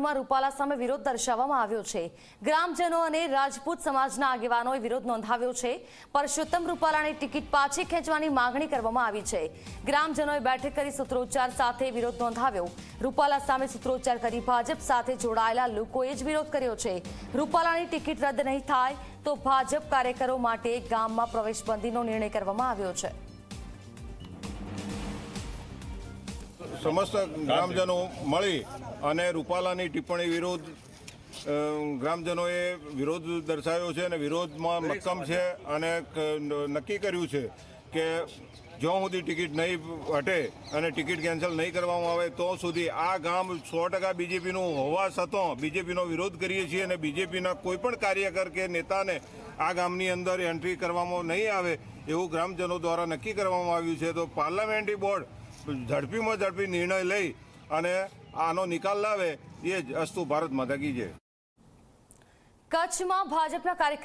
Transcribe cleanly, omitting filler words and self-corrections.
ગ્રામજનોમાં રૂપાલા સામે વિરોધ દર્શાવવામાં આવ્યો છે। ગ્રામજનો અને રાજપૂત સમાજના આગેવાનોએ વિરોધ નોંધાવ્યો છે। પરસોત્તમ રૂપાલાની ટિકિટ પાછી ખેંચવાની માંગણી કરવામાં આવી છે। ગ્રામજનોએ બેઠક કરી સૂત્રોચ્ચાર સાથે વિરોધ નોંધાવ્યો। રૂપાલા સામે સૂત્રોચ્ચાર કરી ભાજપ સાથે જોડાયેલા લોકોએ જ વિરોધ કર્યો છે। રૂપાલાની ટિકિટ રદ નહીં થાય તો ભાજપ કાર્યકરો માટે ગામમાં પ્રવેશબંધીનો નિર્ણય કરવામાં આવ્યો છે। समस्त ग्रामजनों मळी अने रूपालानी टिप्पणी विरुद्ध ग्रामजनोए विरोध दर्शाव्यो छे अने विरोधमां मक्कम छे अने नक्की कर्युं छे के जो सुधी टिकिट नहीं हटे अने टिकिट केन्सल नहीं करवामां आवे तो सुधी आ गाम 100% बीजेपीनुं होवा छतां बीजेपीनो विरोध करीए छीए अने बीजेपीना कोईपण कार्यकर के नेताने आ गामनी अंदर एंट्री करवामां नहीं आवे एवुं ग्रामजनो द्वारा नक्की करवामां आव्युं छे। तो पार्लामेंटरी बोर्ड झड़पीमां झड़पी निर्णय लई अने आनो निकाल लावे ये अस्तु भारत माता की जय। कच्छ में भाजपा कार्यक्रम